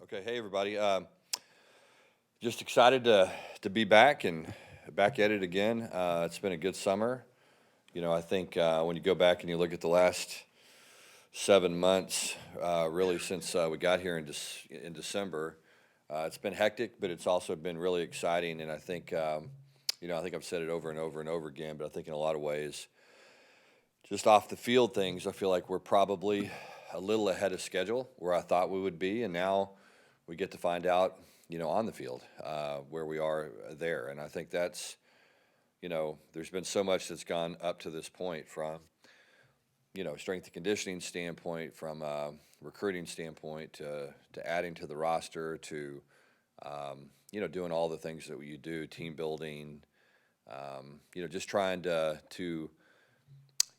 Okay, hey everybody. Just excited to be back and back at it again. It's been a good summer. I think when you go back and you look at the last 7 months, really since we got here in December, it's been hectic, but it's also been really exciting. And I think I think I've said it over and over and over again, but I think in a lot of ways, just off the field things, I feel like we're probably a little ahead of schedule where I thought we would be, and now we get to find out, on the field where we are there. And I think that's, there's been so much that's gone up to this point from, strength and conditioning standpoint, from recruiting standpoint, to adding to the roster, to, doing all the things that you do, team building, just trying to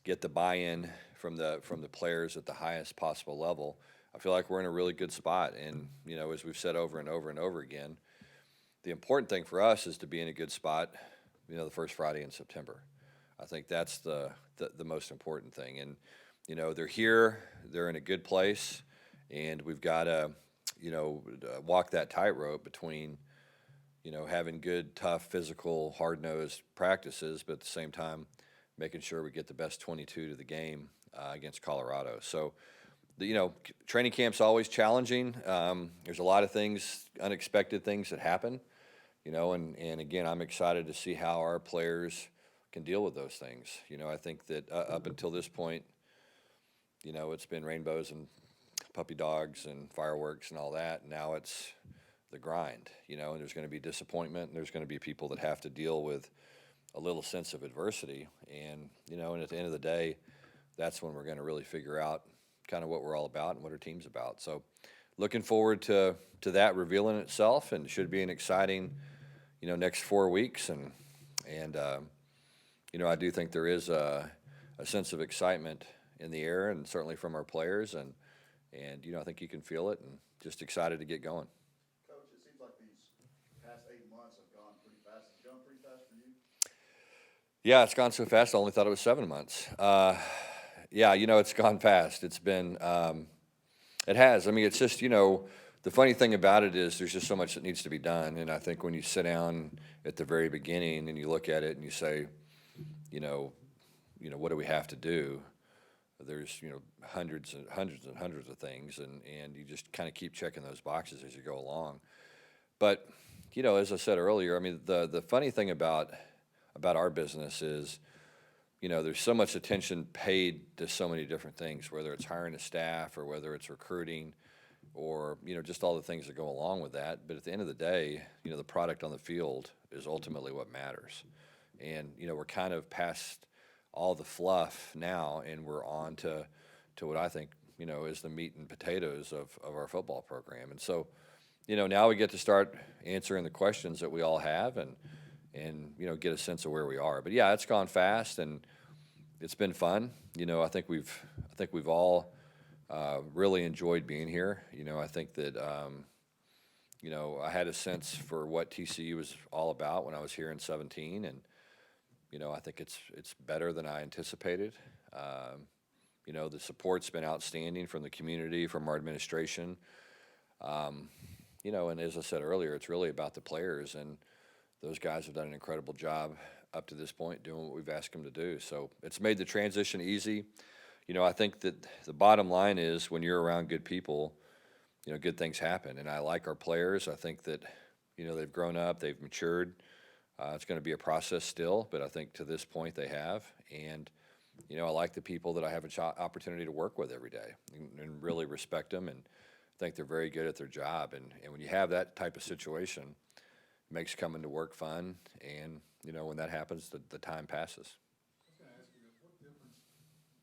get the buy-in from the players at the highest possible level. I feel like we're in a really good spot, and as we've said over and over and over again, the important thing for us is to be in a good spot. The first Friday in September. I think that's the most important thing, and they're here, they're in a good place, and we've got to walk that tightrope between having good, tough, physical, hard-nosed practices, but at the same time making sure we get the best 22 to the game against Colorado. So, training camp's always challenging. There's a lot of things, unexpected things that happen, and again, I'm excited to see how our players can deal with those things. I think that up until this point, it's been rainbows and puppy dogs and fireworks and all that. Now it's the grind, and there's going to be disappointment, and there's going to be people that have to deal with a little sense of adversity. And at the end of the day, that's when we're going to really figure out kind of what we're all about and what our team's about. So looking forward to that revealing itself, and it should be an exciting, next 4 weeks. And I do think there is a sense of excitement in the air, and certainly from our players. And I think you can feel it, and just excited to get going. Coach, it seems like these past 8 months have gone pretty fast. Has it gone pretty fast for you? Yeah, it's gone so fast. I only thought it was 7 months. Yeah, it's gone fast. It has. I mean, it's just, the funny thing about it is there's just so much that needs to be done. And I think when you sit down at the very beginning and you look at it and you say, what do we have to do? There's, hundreds and hundreds and hundreds of things, and you just kind of keep checking those boxes as you go along. But, as I said earlier, I mean, the funny thing about our business is, there's so much attention paid to so many different things, whether it's hiring a staff or whether it's recruiting or, just all the things that go along with that. But at the end of the day, the product on the field is ultimately what matters. And, we're kind of past all the fluff now, and we're on to what I think, is the meat and potatoes of our football program. And so, now we get to start answering the questions that we all have, and get a sense of where we are. But yeah, it's gone fast, and it's been fun. I think we've all really enjoyed being here. I think that I had a sense for what TCU was all about when I was here in 17, and I think it's better than I anticipated. The support's been outstanding from the community, from our administration. And as I said earlier, it's really about the players, and those guys have done an incredible job up to this point doing what we've asked them to do. So it's made the transition easy. I think that the bottom line is when you're around good people, good things happen. And I like our players. I think that, they've grown up, they've matured. It's going to be a process still, but I think to this point they have. And, I like the people that I have an opportunity to work with every day, and really respect them, and think they're very good at their job. And when you have that type of situation, it makes coming to work fun. And, when that happens, the time passes. I was going to ask you, what difference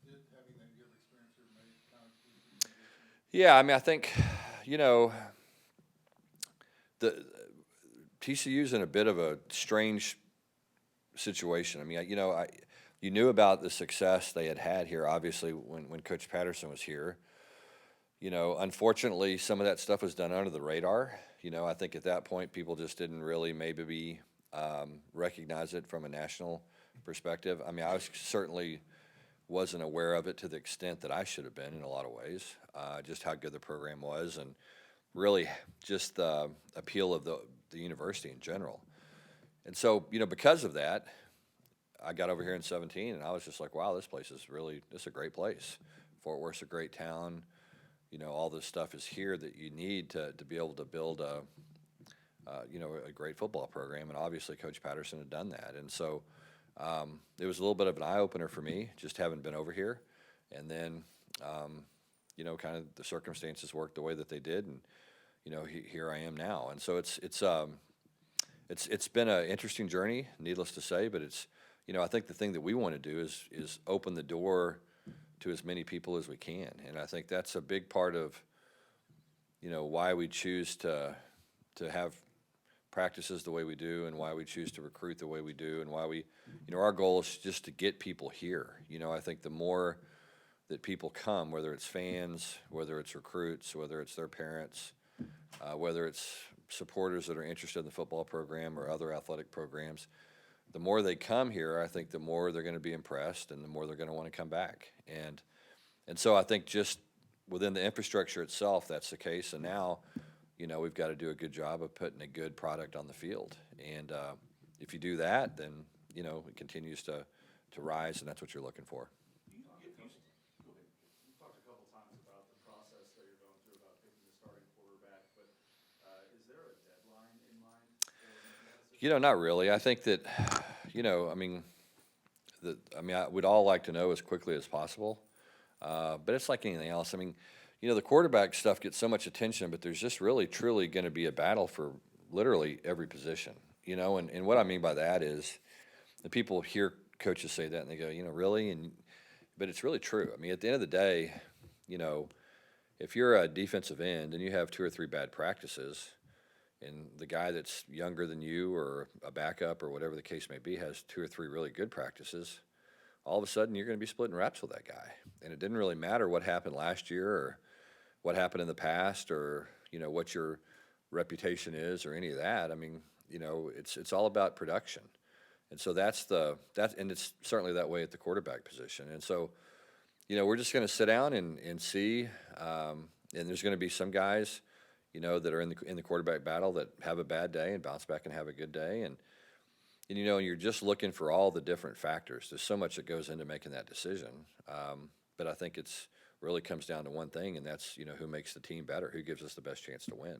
did having that year of experience here make kind of with your transition? Yeah, I mean, I think, the TCU's in a bit of a strange situation. I mean, you knew about the success they had here, obviously, when Coach Patterson was here. Unfortunately, some of that stuff was done under the radar. I think at that point, people just didn't really maybe recognize it from a national perspective. I mean, I certainly wasn't aware of it to the extent that I should have been in a lot of ways, just how good the program was. And really just the appeal of the university in general. And so, because of that, I got over here in 17 and I was just like, wow, this is a great place. Fort Worth's a great town. All this stuff is here that you need to be able to build a great football program. And obviously Coach Patterson had done that. And so it was a little bit of an eye opener for me, just having been over here. And then, kind of the circumstances worked the way that they did. And, here I am now. And so it's been an interesting journey, needless to say, but I think the thing that we want to do is open the door to as many people as we can. And I think that's a big part of, why we choose to have practices the way we do and why we choose to recruit the way we do and why our goal is just to get people here. I think the more that people come, whether it's fans, whether it's recruits, whether it's their parents, whether it's supporters that are interested in the football program or other athletic programs, the more they come here, I think the more they're going to be impressed and the more they're going to want to come back. And so I think just within the infrastructure itself, that's the case. And now, we've got to do a good job of putting a good product on the field. And if you do that, then, it continues to rise, and that's what you're looking for. You talked a couple times about the process that you're going through about picking the starting quarterback, but is there a deadline in mind for making that decision? Not really. I think that, I would all like to know as quickly as possible. But it's like anything else. The quarterback stuff gets so much attention, but there's just really, truly going to be a battle for literally every position. And what I mean by that is the people hear coaches say that and they go, really? But it's really true. At the end of the day, if you're a defensive end and you have 2 or 3 bad practices, and the guy that's younger than you or a backup or whatever the case may be has 2 or 3 really good practices, all of a sudden you're going to be splitting reps with that guy. And it didn't really matter what happened last year or what happened in the past or, what your reputation is or any of that. It's all about production. And so and it's certainly that way at the quarterback position. And so, we're just going to sit down and see, and there's going to be some guys, that are in the quarterback battle that have a bad day and bounce back and have a good day. And you're just looking for all the different factors. There's so much that goes into making that decision. But I think it's really comes down to one thing, and that's, who makes the team better, who gives us the best chance to win.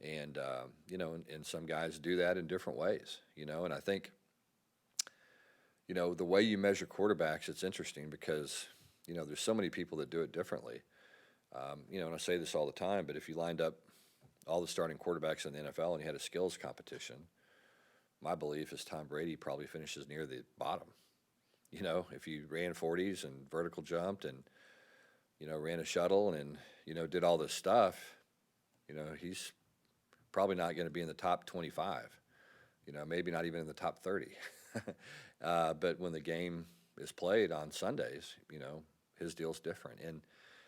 And, and some guys do that in different ways, and I think, the way you measure quarterbacks, it's interesting because, there's so many people that do it differently. And I say this all the time, but if you lined up all the starting quarterbacks in the NFL and you had a skills competition, my belief is Tom Brady probably finishes near the bottom. If you ran 40s and vertical jumped and, ran a shuttle and, did all this stuff, he's probably not going to be in the top 25, maybe not even in the top 30. But when the game is played on Sundays, his deal's different. And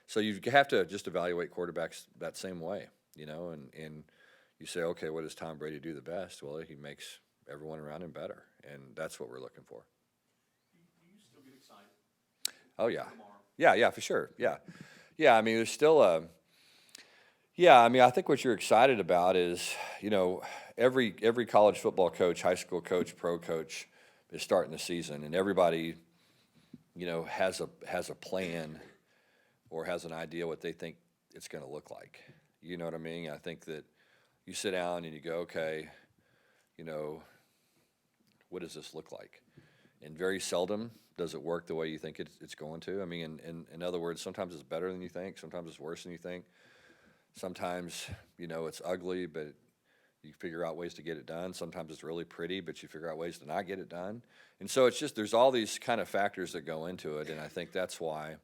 so you have to just evaluate quarterbacks that same way, and you say, okay, what does Tom Brady do the best? Well, he makes everyone around him better, and that's what we're looking for. Do you still get excited? Oh, yeah. Tomorrow? Yeah, for sure. Yeah. There's still I think what you're excited about is, every college football coach, high school coach, pro coach is starting the season, and everybody, has a plan or has an idea what they think it's going to look like. You know what I mean? I think that you sit down and you go, okay, what does this look like? And very seldom does it work the way you think it's going to. In other words, sometimes it's better than you think. Sometimes it's worse than you think. Sometimes, it's ugly, but you figure out ways to get it done. Sometimes it's really pretty, but you figure out ways to not get it done. And so it's just, there's all these kind of factors that go into it. And I think that's why,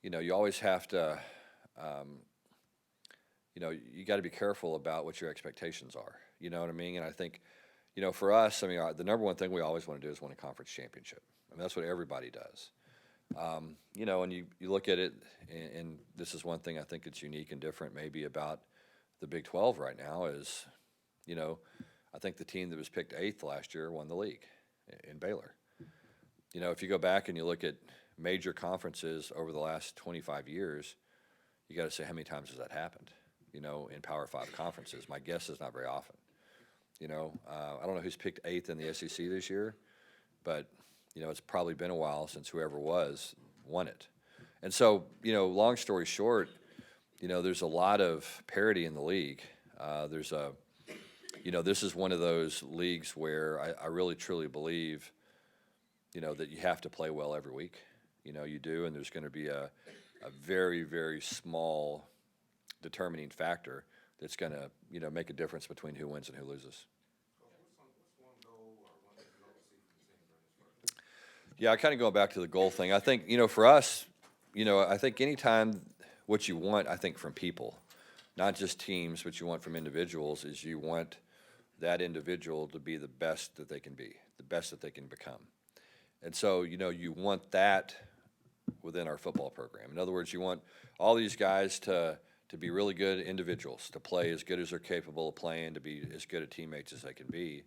you always have to, you got to be careful about what your expectations are. You know what I mean? And I think, for us, the number one thing we always want to do is win a conference championship. That's what everybody does. And you look at it, and this is one thing I think that's unique and different maybe about the Big 12 right now is, I think the team that was picked 8th last year won the league in Baylor. If you go back and you look at major conferences over the last 25 years, you got to say how many times has that happened? in Power 5 conferences. My guess is not very often. I don't know who's picked 8th in the SEC this year, but, it's probably been a while since whoever was won it. And so, long story short, there's a lot of parity in the league. This is one of those leagues where I really truly believe, that you have to play well every week. You do, and there's going to be a very, very small determining factor that's going to, make a difference between who wins and who loses. What's one goal or one thing you hope to see from the team during this first? Yeah, kind of going back to the goal thing. I think, for us, I think anytime what you want, I think, from people, not just teams, but you want from individuals, is you want that individual to be the best that they can be, the best that they can become. And so, you want that within our football program. In other words, you want all these guys to be really good individuals, to play as good as they're capable of playing, to be as good at teammates as they can be.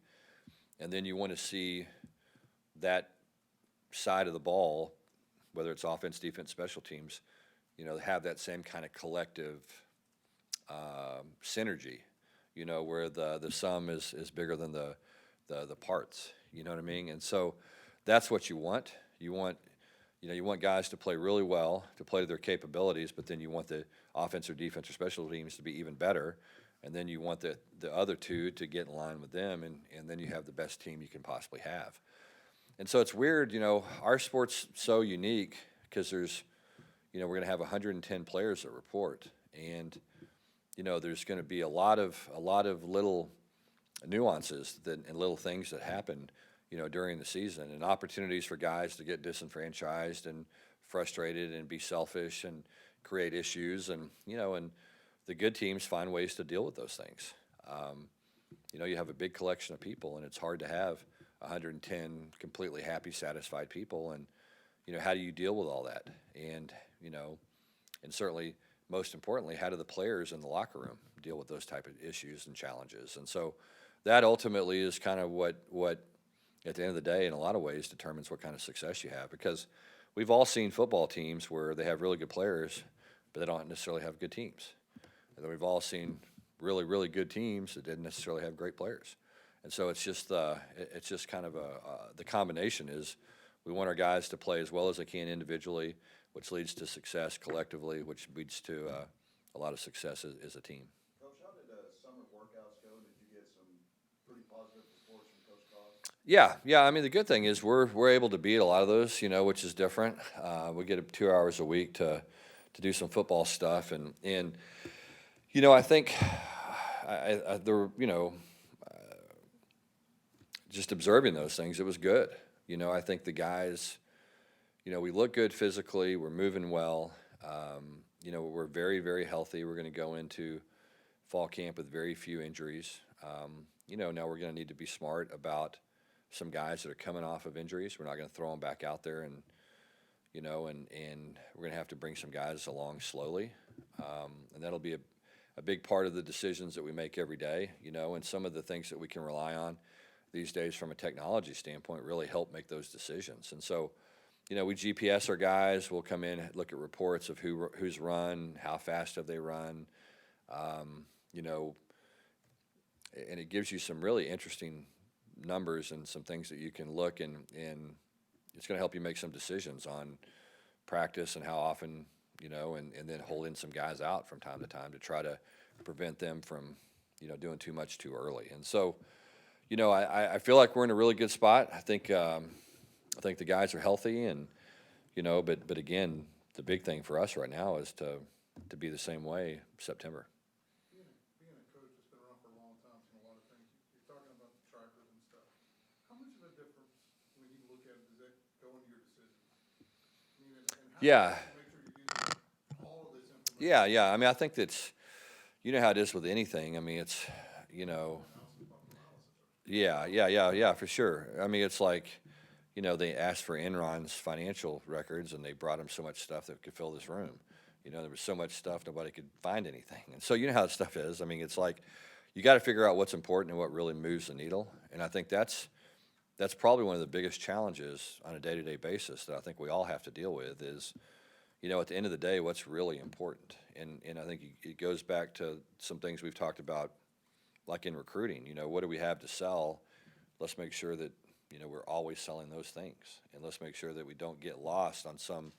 And then you want to see that side of the ball, whether it's offense, defense, special teams, have that same kind of collective synergy, where the sum is bigger than the parts, you know what I mean? And so that's what you want. You want guys to play really well, to play to their capabilities, but then you want the offense or defense or special teams to be even better, and then you want the other two to get in line with them, and then you have the best team you can possibly have. And so it's weird, our sport's so unique because there's, we're going to have 110 players that report, and there's going to be a lot of little nuances and little things that happen, during the season, and opportunities for guys to get disenfranchised and frustrated and be selfish and create issues, and and the good teams find ways to deal with those things. You have a big collection of people, and it's hard to have 110 completely happy, satisfied people, and how do you deal with all that? And and certainly, most importantly, how do the players in the locker room deal with those type of issues and challenges? And so that ultimately is kind of what at the end of the day, in a lot of ways, determines what kind of success you have, because we've all seen football teams where they have really good players, but they don't necessarily have good teams. And then we've all seen really, really good teams that didn't necessarily have great players. And so it's just kind of the combination is we want our guys to play as well as they can individually, which leads to success collectively, which leads to a lot of success as a team. Coach, how did summer workouts go? Did you get some pretty positive reports from Coach Cobb? Yeah. I mean, the good thing is we're able to beat a lot of those, which is different. We get 2 hours a week to do some football stuff, and I think just observing those things, it was good. I think the guys, we look good physically. We're moving well. We're very, very healthy. We're going to go into fall camp with very few injuries. Now we're going to need to be smart about some guys that are coming off of injuries. We're not going to throw them back out there, and we're going to have to bring some guys along slowly. And that'll be a big part of the decisions that we make every day, and some of the things that we can rely on these days from a technology standpoint really help make those decisions. And so, we GPS our guys. We'll come in, look at reports of who's run, how fast have they run, and it gives you some really interesting numbers and some things that you can look and it's going to help you make some decisions on practice and how often, and then holding some guys out from time to time to try to prevent them from, doing too much too early. And so, I feel like we're in a really good spot. I think the guys are healthy, and but again, the big thing for us right now is to be the same way September. Being a coach that's been around for a long time, seen a lot of things, you're talking about the trackers and stuff. How much of a difference, when you look at it, does that go into your decisions? I mean, and how Yeah. do you make sure you're using all of this information? Yeah. I mean, I think that's, how it is with anything. I mean, it's, Yeah, for sure. I mean, it's like, they asked for Enron's financial records, and they brought them so much stuff that could fill this room. There was so much stuff, nobody could find anything. And so how that stuff is. I mean, it's like you got to figure out what's important and what really moves the needle. And I think that's probably one of the biggest challenges on a day-to-day basis that I think we all have to deal with is, at the end of the day, what's really important. And I think it goes back to some things we've talked about, like in recruiting. What do we have to sell? Let's make sure that, we're always selling those things. And let's make sure that we don't get lost on some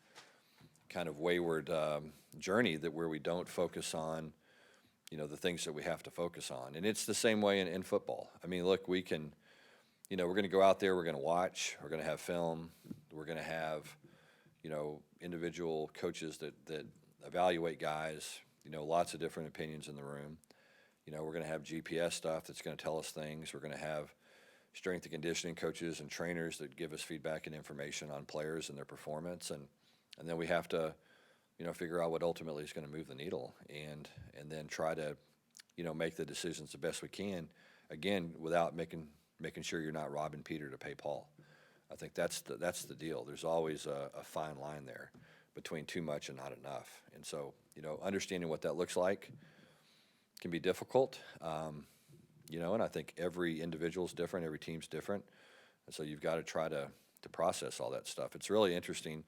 kind of wayward journey where we don't focus on, the things that we have to focus on. And it's the same way in football. I mean, look, we can, we're going to go out there, we're going to watch, we're going to have film, we're going to have, individual coaches that evaluate guys, lots of different opinions in the room. We're going to have GPS stuff that's going to tell us things. We're going to have strength and conditioning coaches and trainers that give us feedback and information on players and their performance. And then we have to, figure out what ultimately is going to move the needle and then try to, make the decisions the best we can, again, without making sure you're not robbing Peter to pay Paul. I think that's the deal. There's always a fine line there between too much and not enough. And so, understanding what that looks like can be difficult. And I think every individual is different, every team's different. And so you've got to try to process all that stuff. It's really interesting.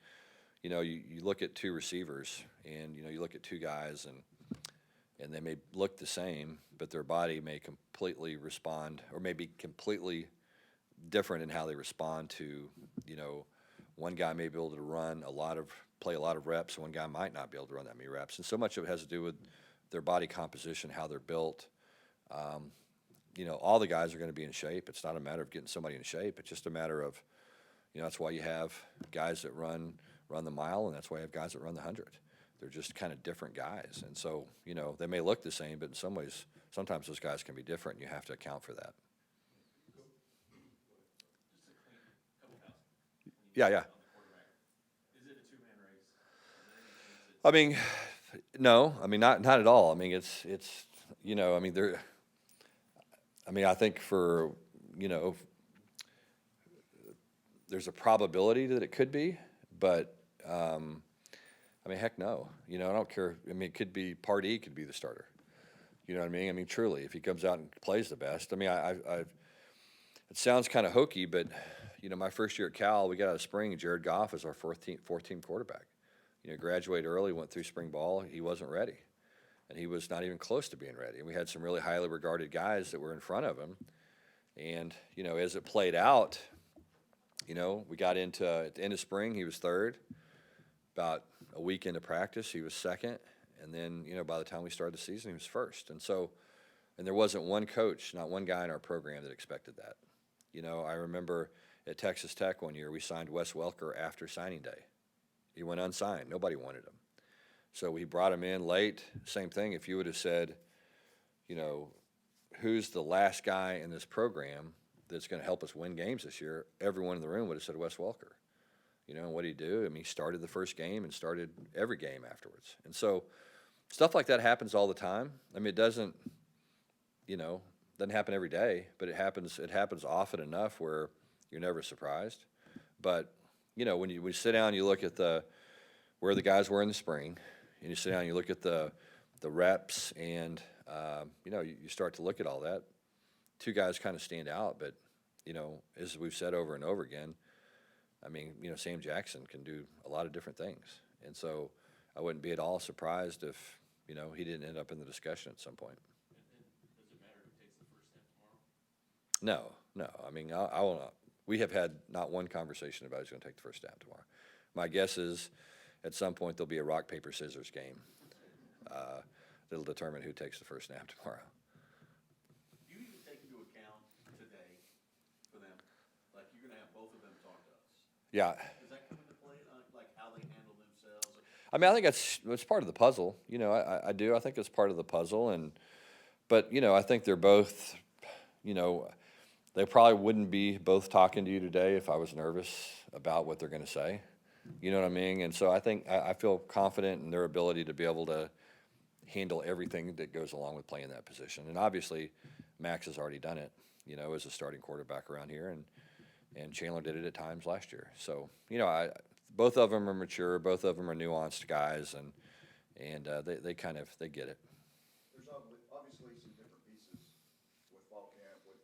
You look at two receivers and, you look at two guys and they may look the same, but their body may completely respond or may be completely different in how they respond to, one guy may be able to play a lot of reps, and one guy might not be able to run that many reps. And so much of it has to do with their body composition, how they're built. All the guys are going to be in shape. It's not a matter of getting somebody in shape. It's just a matter of, that's why you have guys that run the mile, and that's why you have guys that run the 100. They're just kind of different guys. And so, they may look the same, but in some ways, sometimes those guys can be different, and you have to account for that. Yeah. Is it a two-man race? I mean, no. I mean, not at all. I mean, it's I mean, I think for, there's a probability that it could be, but, I mean, heck no. I don't care. I mean, it could be Part E could be the starter. You know what I mean? I mean, truly, if he comes out and plays the best. I mean, it sounds kind of hokey, but, my first year at Cal, we got out of spring, and Jared Goff was our fourth team quarterback. Graduated early, went through spring ball. He wasn't ready, and he was not even close to being ready. And we had some really highly regarded guys that were in front of him. And, as it played out, we got into, at the end of spring, he was third. About a week into practice, he was second. And then, by the time we started the season, he was first. And so, and there wasn't one coach, not one guy in our program that expected that. I remember at Texas Tech one year, we signed Wes Welker after signing day. He went unsigned. Nobody wanted him. So we brought him in late. Same thing. If you would have said, who's the last guy in this program that's going to help us win games this year, everyone in the room would have said Wes Welker. And what did he do? I mean, he started the first game and started every game afterwards. And so stuff like that happens all the time. I mean, it doesn't happen every day, but it happens often enough where you're never surprised. But, when you sit down, you look at where the guys were in the spring, and you sit down and you look at the reps, and, you start to look at all that. Two guys kind of stand out, but, as we've said over and over again, I mean, Sam Jackson can do a lot of different things. And so I wouldn't be at all surprised if, he didn't end up in the discussion at some point. And does it matter who takes the first step tomorrow? No. I mean, I will not. We have had not one conversation about who's going to take the first snap tomorrow. My guess is at some point there'll be a rock, paper, scissors game that'll determine who takes the first snap tomorrow. Do you even take into account today for them? Like, you're going to have both of them talk to us. Yeah. Does that come into play, like how they handle themselves? I mean, I think it's part of the puzzle. I do. I think it's part of the puzzle. But I think they're both, they probably wouldn't be both talking to you today if I was nervous about what they're going to say. You know what I mean? And so I think I feel confident in their ability to be able to handle everything that goes along with playing that position. And obviously, Max has already done it, as a starting quarterback around here, and Chandler did it at times last year. So, both of them are mature, both of them are nuanced guys, and they get it. There's obviously some different pieces with fall camp, with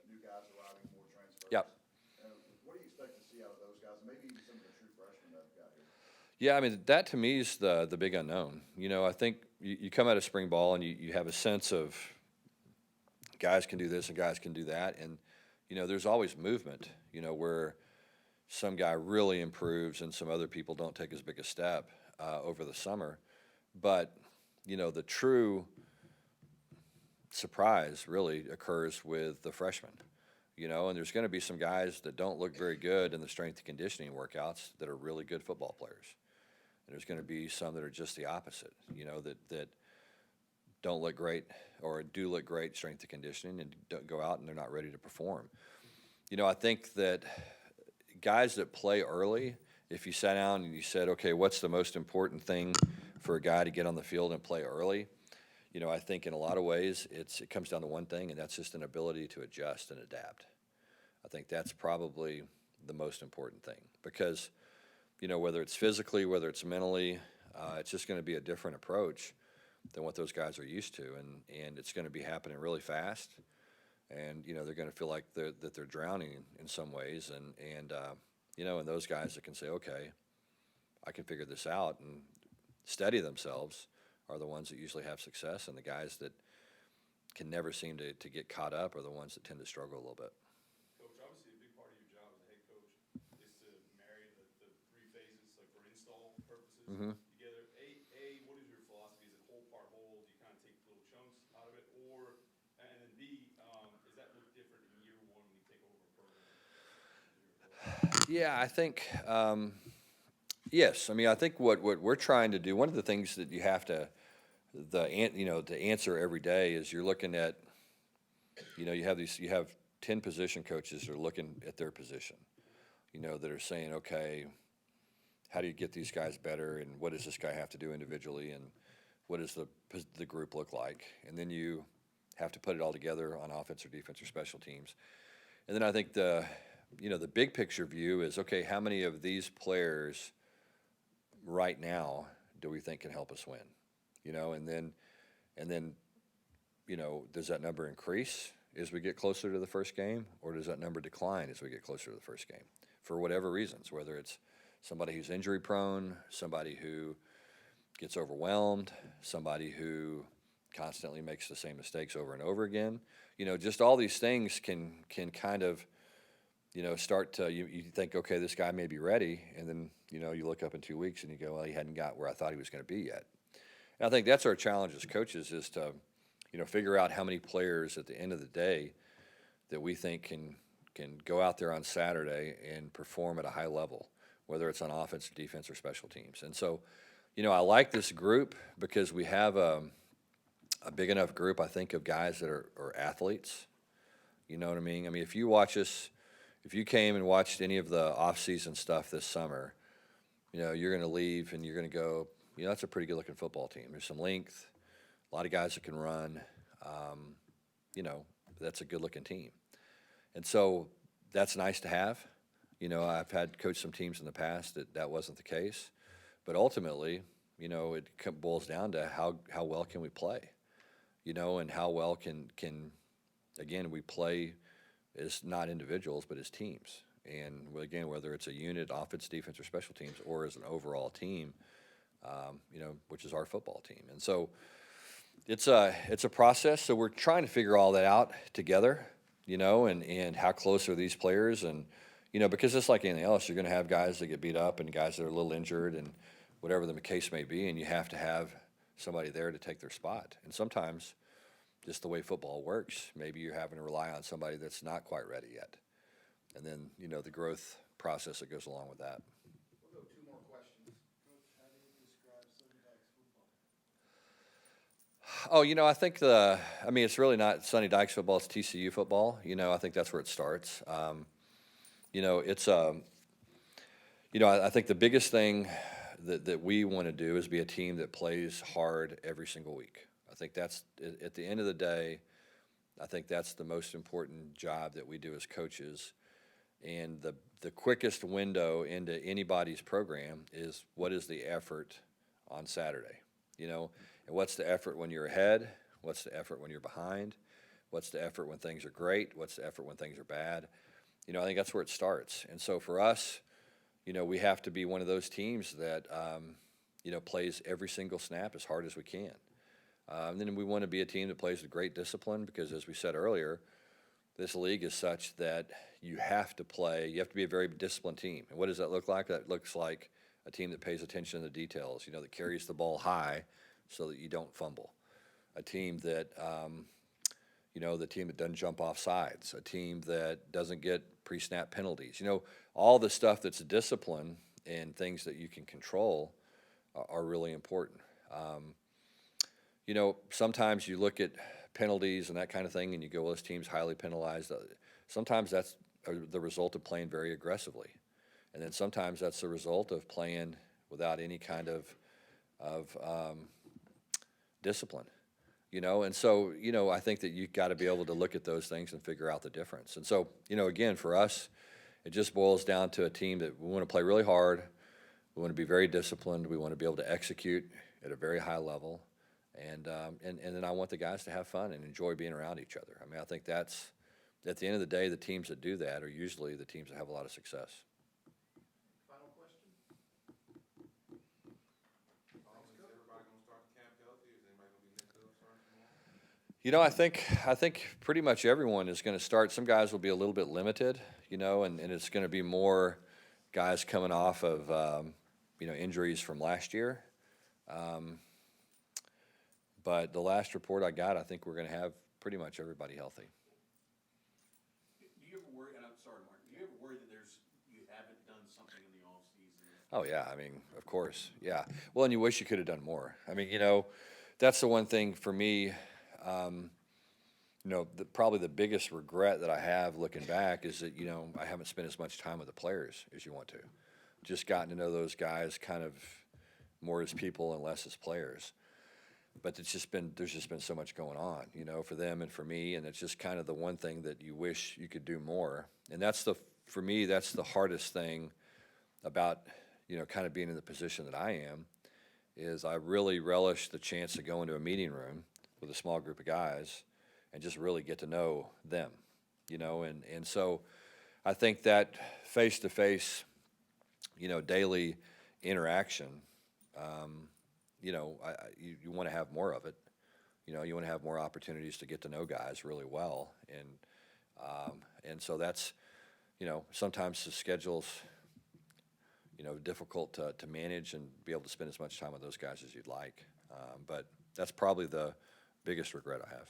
new guys arriving, more transfers. Yep. What do you expect to see out of those guys? Maybe even some of the true freshmen that have got here. Yeah, I mean, that to me is the big unknown. I think you come out of spring ball and you have a sense of guys can do this and guys can do that. And, there's always movement, where some guy really improves and some other people don't take as big a step over the summer. But, the true surprise really occurs with the freshmen, and there's going to be some guys that don't look very good in the strength and conditioning workouts that are really good football players. And there's going to be some that are just the opposite, that don't look great or do look great strength and conditioning and don't go out and they're not ready to perform. I think that guys that play early, if you sat down and you said, okay, what's the most important thing for a guy to get on the field and play early? I think in a lot of ways it comes down to one thing, and that's just an ability to adjust and adapt. I think that's probably the most important thing because, whether it's physically, whether it's mentally, it's just going to be a different approach than what those guys are used to, and it's going to be happening really fast, and they're going to feel like they're drowning in some ways, and those guys that can say, okay, I can figure this out and steady themselves are the ones that usually have success, and the guys that can never seem to get caught up are the ones that tend to struggle a little bit. Coach, obviously a big part of your job as a head coach is to marry the three phases, like for install purposes, Mhm. together. What is your philosophy? Is it whole part whole? Do you kind of take little chunks out of it? And then B, does that look different in year one when you take over a program? Yeah, I think yes. I mean, I think what we're trying to do. One of the things that you have to to answer every day is you're looking at you have 10 position coaches that are looking at their position, that are saying, okay, how do you get these guys better, and what does this guy have to do individually, and what does the group look like, and then you have to put it all together on offense or defense or special teams. And then I think the big picture view is, okay, how many of these players right now do we think can help us win? And then does that number increase as we get closer to the first game, or does that number decline as we get closer to the first game? For whatever reasons, whether it's somebody who's injury prone, somebody who gets overwhelmed, somebody who constantly makes the same mistakes over and over again. Just all these things can kind of, start to, you think, okay, this guy may be ready, and then, you look up in 2 weeks and you go, well, he hadn't got where I thought he was going to be yet. And I think that's our challenge as coaches is to, figure out how many players at the end of the day that we think can go out there on Saturday and perform at a high level, whether it's on offense, defense, or special teams. And so, I like this group because we have a big enough group, I think, of guys that are athletes. You know what I mean? I mean, if you came and watched any of the off-season stuff this summer, you're going to leave and you're going to go, that's a pretty good-looking football team. There's some length, a lot of guys that can run. That's a good-looking team. And so that's nice to have. I've had coached some teams in the past that wasn't the case. But ultimately, it boils down to how well can we play, and how well can again, we play as not individuals but as teams. And again, whether it's a unit, offense, defense, or special teams, or as an overall team, which is our football team. And so it's a process. So we're trying to figure all that out together, and how close are these players, and because it's like anything else, you're going to have guys that get beat up and guys that are a little injured and whatever the case may be, and you have to have somebody there to take their spot. And sometimes, just the way football works, maybe you're having to rely on somebody that's not quite ready yet. And then, the growth process that goes along with that. We'll go two more questions. Coach, how do you describe Sonny Dykes football? I think it's really not Sonny Dykes football, it's TCU football. I think that's where it starts. It's, I think the biggest thing that we want to do is be a team that plays hard every single week. I think that's, at the end of the day, I think that's the most important job that we do as coaches. And the quickest window into anybody's program is what is the effort on Saturday, and what's the effort when you're ahead, what's the effort when you're behind, what's the effort when things are great, what's the effort when things are bad. I think that's where it starts. And so for us, we have to be one of those teams that, plays every single snap as hard as we can. Then we want to be a team that plays with great discipline because, as we said earlier, this league is such that you have to be a very disciplined team. And what does that look like? That looks like a team that pays attention to the details, that carries the ball high so that you don't fumble. A team that, the team that doesn't jump off sides, a team that doesn't get pre-snap penalties. All the stuff that's discipline and things that you can control are really important. Sometimes you look at penalties and that kind of thing and you go, well, this team's highly penalized. Sometimes that's the result of playing very aggressively. And then sometimes that's the result of playing without any kind of discipline. And so, I think that you've got to be able to look at those things and figure out the difference. And so, again, for us, it just boils down to a team that we want to play really hard. We want to be very disciplined. We want to be able to execute at a very high level. And then I want the guys to have fun and enjoy being around each other. I mean, I think that's, at the end of the day, the teams that do that are usually the teams that have a lot of success. Final question? Is everybody gonna start the camp healthy? Is anybody gonna be nicked up starting tomorrow? I think pretty much everyone is going to start. Some guys will be a little bit limited, and it's going to be more guys coming off of, injuries from last year. But the last report I got, I think we're going to have pretty much everybody healthy. Do you ever worry, and I'm sorry, Mark, do you ever worry that you haven't done something in the offseason? Oh, yeah, I mean, of course, yeah. Well, and you wish you could have done more. I mean, that's the one thing for me, probably the biggest regret that I have looking back is that, I haven't spent as much time with the players as you want to. Just gotten to know those guys kind of more as people and less as players. But there's just been so much going on, for them and for me, and it's just kind of the one thing that you wish you could do more. And for me, that's the hardest thing about, kind of being in the position that I am, is I really relish the chance to go into a meeting room with a small group of guys and just really get to know them, and so I think that face-to-face, daily interaction, you want to have more of it. You want to have more opportunities to get to know guys really well, and so that's, sometimes the schedule's, difficult to manage and be able to spend as much time with those guys as you'd like. But that's probably the biggest regret I have.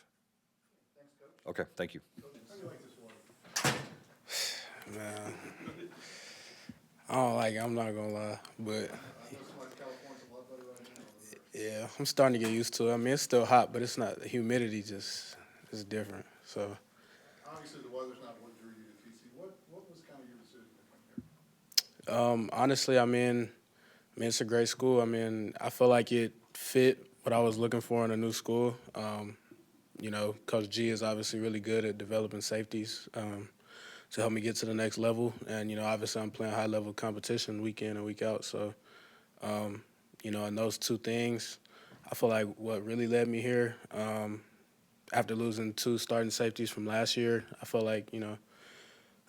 Thanks, Coach. Okay, thank you. Coach, how do you like this one? Man, I don't like it, I'm not gonna lie, but I know somebody in California's a lot better right now. yeah, I'm starting to get used to it. I mean, it's still hot, but it's not, the humidity just is different, so. Obviously, the weather's not what drew you to TCU. What was kind of your decision to come here? Honestly, I mean, it's a great school. I mean, I feel like it fit what I was looking for in a new school. Coach G is obviously really good at developing safeties to help me get to the next level. And, obviously I'm playing high-level competition week in and week out. So, and those two things, I feel like what really led me here, after losing 2 starting safeties from last year, I feel like,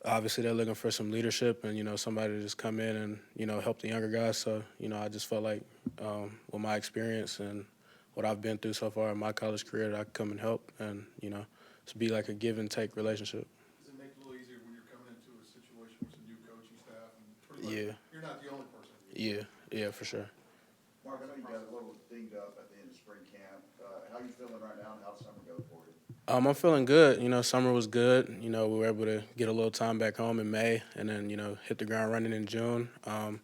obviously they're looking for some leadership and, somebody to just come in and, help the younger guys. So, I just felt like with my experience and what I've been through so far in my college career, that I could come and help and, to be like a give and take relationship. Does it make it a little easier when you're coming into a situation with some new coaching staff and pretty much you're not the only person? Yeah, for sure. Mark, I know you got a little dinged up at the end of spring camp. How are you feeling right now, and how'd summer go for you? I'm feeling good. Summer was good. We were able to get a little time back home in May and then, hit the ground running in June. I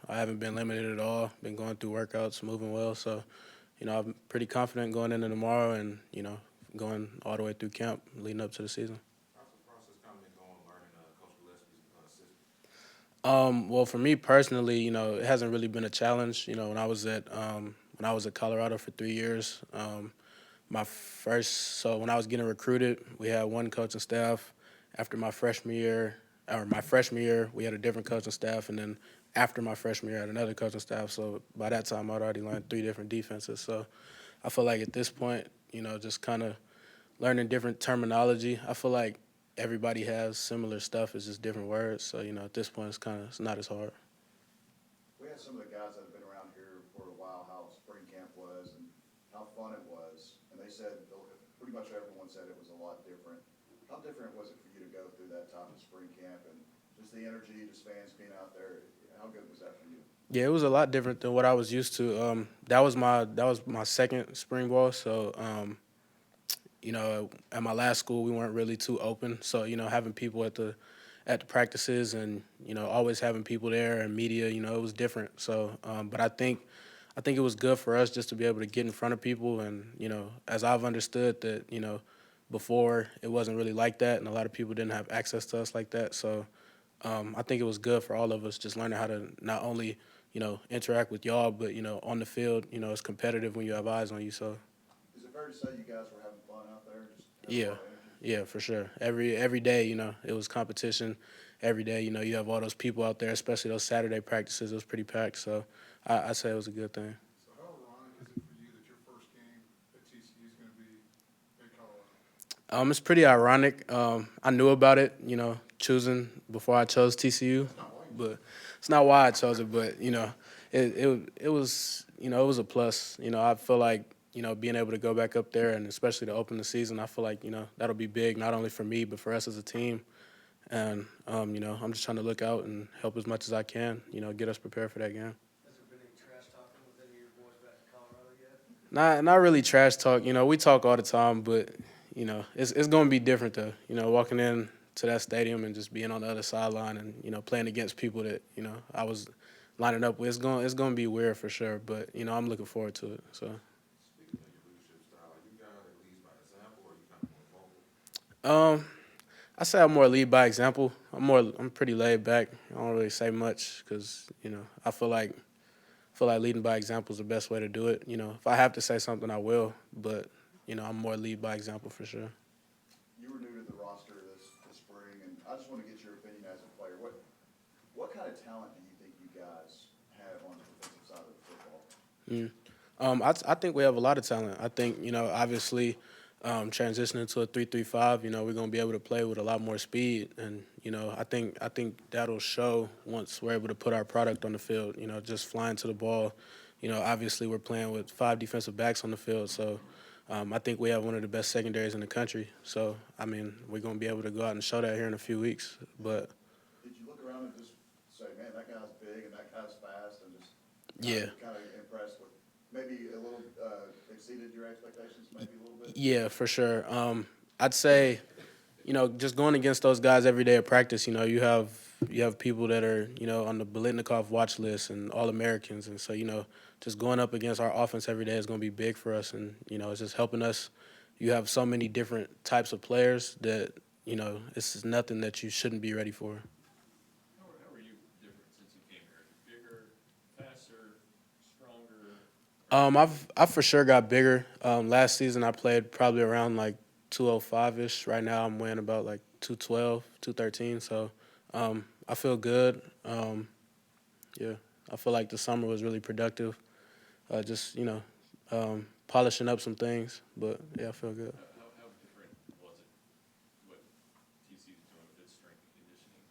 haven't been limited at all. Been going through workouts, moving well. So, I'm pretty confident going into tomorrow and, going all the way through camp leading up to the season. How's the process coming and going, learning Coach Gillespie's system? Well, for me personally, it hasn't really been a challenge. When I was at Colorado for 3 years, when I was getting recruited, we had one coaching staff. After my freshman year, we had a different coaching staff, and then after my freshman year, I had another coaching staff. So by that time, I'd already learned 3 different defenses. So I feel like at this point, just kind of learning different terminology. I feel like everybody has similar stuff. It's just different words. So, at this point, it's not as hard. We had some of the guys that have been around here for a while, how spring camp was and how fun it was. And they said, pretty much everyone said it was a lot different. How different was it for you to go through that time of spring camp and just the energy, just fans being out there? How good was that for you? Yeah, it was a lot different than what I was used to. That was my second spring ball. So, at my last school, we weren't really too open. So, having people at the practices and, always having people there and media, it was different. So, but I think it was good for us just to be able to get in front of people. And, as I've understood that, before it wasn't really like that and a lot of people didn't have access to us like that. So, I think it was good for all of us just learning how to not only, interact with y'all, but, on the field, it's competitive when you have eyes on you. So, Is it fair to say you guys were having fun out there? Just having a yeah. lot of energy? Yeah, for sure. Every day, it was competition. Every day, you have all those people out there, especially those Saturday practices. It was pretty packed. So I say it was a good thing. So how ironic is it for you that your first game at TCU is gonna be in Colorado? It's pretty ironic. I knew about it, choosing before I chose TCU, but it's not why I chose it. But it was it was a plus. I feel like being able to go back up there and especially to open the season, I feel like that'll be big not only for me but for us as a team. And I'm just trying to look out and help as much as I can. Get us prepared for that game. Has there been any trash talking with any of your boys back in Colorado yet? Not really trash talk. We talk all the time, but it's going to be different though. Walking in to that stadium and just being on the other sideline and playing against people that I was lining up with. It's going to be weird for sure, but I'm looking forward to it. So. Speaking of your leadership style, are you guy that leads by example or are you kind of more vocal? I say I'm more lead by example. I'm pretty laid back. I don't really say much because I feel like leading by example is the best way to do it. If I have to say something, I will. But I'm more lead by example for sure. You were new to the roster this spring, and I just want to get your opinion as a player. What kind of talent do you think you guys have on the defensive side of the football? I think we have a lot of talent. I think obviously transitioning to a 3-3-5, we're gonna be able to play with a lot more speed, and I think that'll show once we're able to put our product on the field. Just flying to the ball. Obviously we're playing with 5 defensive backs on the field, so I think we have one of the best secondaries in the country. So we're gonna be able to go out and show that here in a few weeks. But Did you look around and just say, man, that guy's big and that guy's fast, and just yeah. kind of impressed with maybe a little exceeded your expectations, maybe a little bit? Yeah, for sure. I'd say, just going against those guys every day at practice, you have people that are, on the Biletnikoff watch list and All-Americans. And so, just going up against our offense every day is going to be big for us. And, it's just helping us. You have so many different types of players that, it's just nothing that you shouldn't be ready for. How are you different since you came here? Bigger, faster, stronger? I've for sure got bigger. Last season I played probably around like 205-ish. Right now I'm weighing about like 212, 213. So I feel good. Yeah, I feel like the summer was really productive. Just polishing up some things, but yeah, I feel good. How different was it what TCU is doing with its strength and conditioning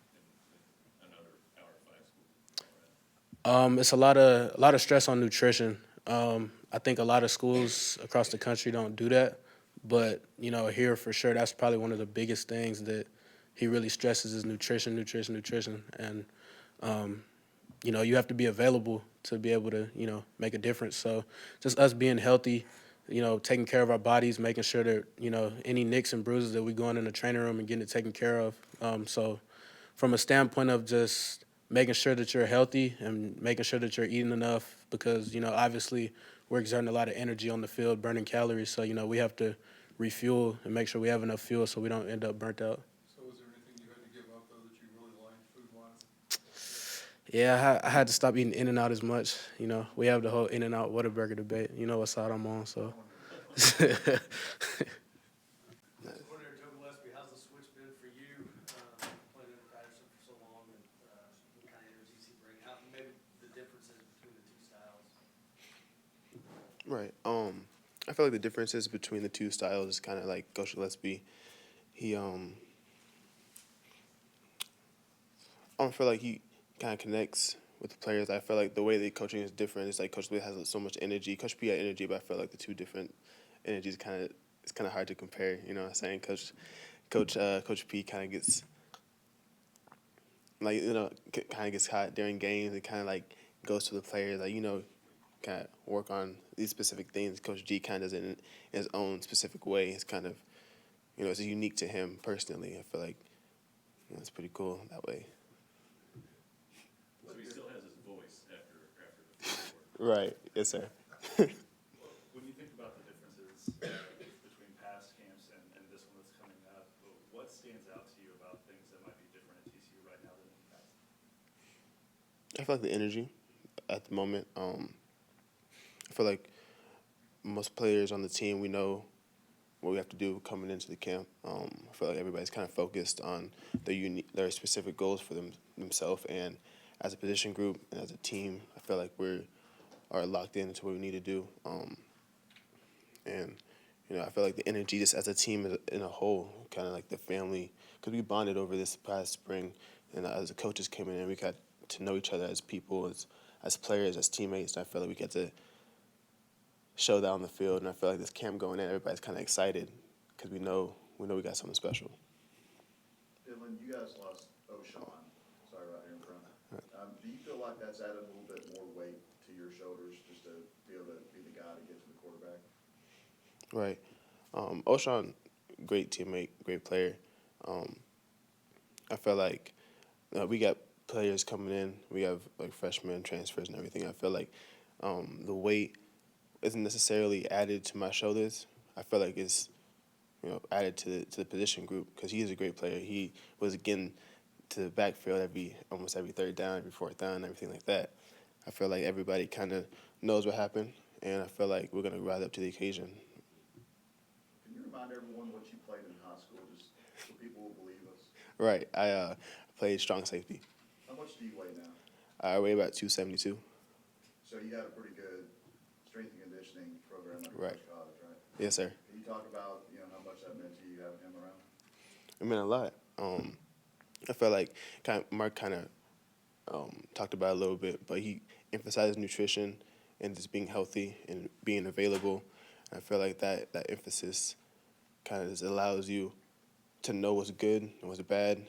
and another Power 5 school? It's a lot of stress on nutrition. I think a lot of schools across the country don't do that, but here for sure that's probably one of the biggest things that he really stresses is nutrition, and you have to be available to be able to make a difference. So just us being healthy, taking care of our bodies, making sure that any nicks and bruises that we go in the training room and getting it taken care of. So from a standpoint of just making sure that you're healthy and making sure that you're eating enough because, obviously we're exerting a lot of energy on the field, burning calories. So, we have to refuel and make sure we have enough fuel so we don't end up burnt out. So was there anything you had to give up, though, that you really liked food-wise? Yeah, I had to stop eating In-N-Out as much. We have the whole In-N-Out Whataburger debate. You know what side I'm on, so. Coordinator Joe Gillespie, how's the switch been for you, playing in Patterson for so long, and what kind of energy does he bring out, and maybe the differences between the two styles? Right. I feel like the differences between the two styles is kind of like Coach Gillespie. He I don't feel like he kind of connects with the players. I feel like the way they coaching is different. It's like Coach Lee has so much energy. Coach P had energy, but I feel like the two different energies it's kind of hard to compare. You know what I'm saying? Coach P kind of gets like kind of gets hot during games and kind of like goes to the players like kind of work on these specific things. Coach G kind of does it in his own specific way. It's kind of it's unique to him personally. I feel like it's pretty cool that way. So he still has his voice after the fourth quarter. Right. Yes, sir. When you think about the differences between past camps and this one that's coming up, what stands out to you about things that might be different at TCU right now than in the past? I feel like the energy at the moment. I feel like most players on the team, we know what we have to do coming into the camp. I feel like everybody's kind of focused on their specific goals for themselves, and as a position group and as a team, I feel like we are locked into what we need to do. And I feel like the energy just as a team in a whole, kind of like the family, because we bonded over this past spring, and as the coaches came in and we got to know each other as people, as players, as teammates, and I feel like we get to show that on the field, and I feel like this camp going in, everybody's kind of excited because we know we got something special. Dylan, you guys lost O'Shawn, sorry, right here in front. Do you feel like that's added a little bit more weight to your shoulders just to be able to be the guy to get to the quarterback? Right. O'Shawn, great teammate, great player. I feel like we got players coming in. We have like freshmen, transfers, and everything. I feel like the weight isn't necessarily added to my shoulders. I feel like it's added to the position group because he is a great player. He was getting to the backfield almost every third down, every fourth down, everything like that. I feel like everybody kind of knows what happened, and I feel like we're gonna rise up to the occasion. Can you remind everyone what you played in high school, just so people will believe us? Right. I played strong safety. How much do you weigh now? I weigh about 272. So you had a pretty good strength and conditioning program at Right. college, right? Yes, sir. Can you talk about how much that meant to you having him around? It meant a lot. I felt like Mark kind of talked about it a little bit, but he emphasized nutrition and just being healthy and being available. I feel like that emphasis kind of just allows you to know what's good and what's bad,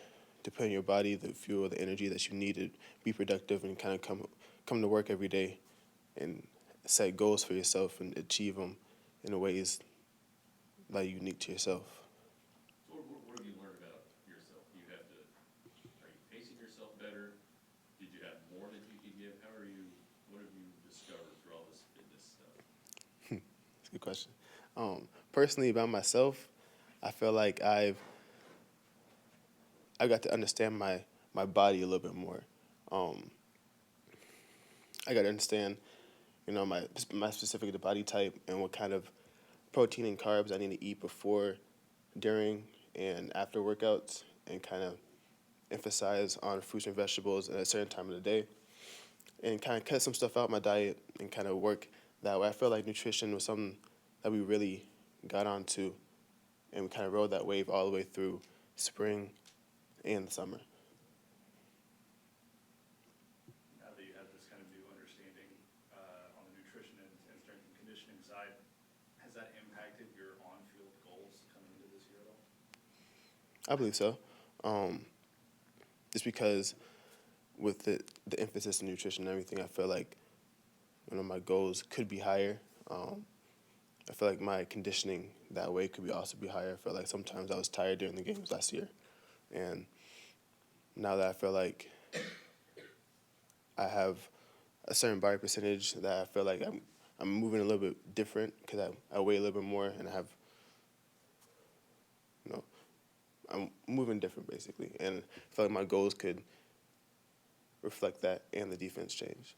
to put in your body the fuel, the energy that you need to be productive and kind of come to work every day and set goals for yourself and achieve them in ways that are unique to yourself. So what have you learned about yourself? Are you pacing yourself better? Did you have more that you could give? What have you discovered through all this fitness stuff? That's a good question. Personally, about myself, I feel like I got to understand my body a little bit more. I got to understand, my specific the body type and what kind of protein and carbs I need to eat before, during, and after workouts, and kind of emphasize on fruits and vegetables at a certain time of the day, and kind of cut some stuff out my diet and kind of work that way. I feel like nutrition was something that we really got onto, and we kind of rode that wave all the way through spring and the summer. Now that you have this kind of new understanding on the nutrition and strength and conditioning side, has that impacted your on-field goals coming into this year at all? I believe so. Just because with the emphasis on nutrition and everything, I feel like my goals could be higher. I feel like my conditioning that way could also be higher. I feel like sometimes I was tired during the games last year, and now that I feel like I have a certain body percentage that I feel like I'm moving a little bit different because I weigh a little bit more and I have I'm moving different basically, and I feel like my goals could reflect that and the defense change.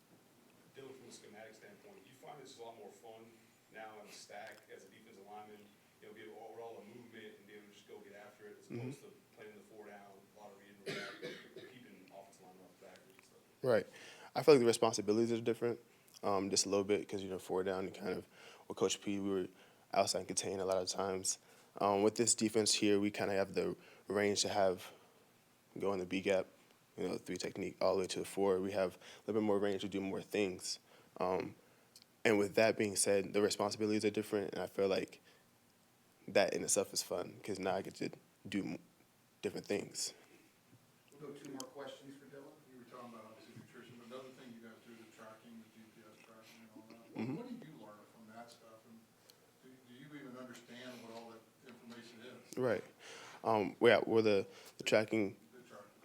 Dylan, from a schematic standpoint, do you find this a lot more fun now in the stack as a defensive lineman? Be overall a movement and be able to just go get after it as opposed to playing the four down, a lot of reading, keeping offensive linemen off the backers and stuff. Right. I feel like the responsibilities are different, just a little bit because four down and kind of with Coach P, we were outside contained a lot of times. With this defense here, we kind of have the range to go in the B gap the 3 technique, all the way to the 4. We have a little bit more range to do more things. And with that being said, the responsibilities are different, and I feel like that in itself is fun because now I get to do different things. We'll go 2 more questions for Dylan. You were talking about obviously nutrition, but another thing you guys do, the tracking, the GPS tracking and all that. What do you learn from that stuff? And do you even understand what all that information is? Right. We're the tracking, The tracking.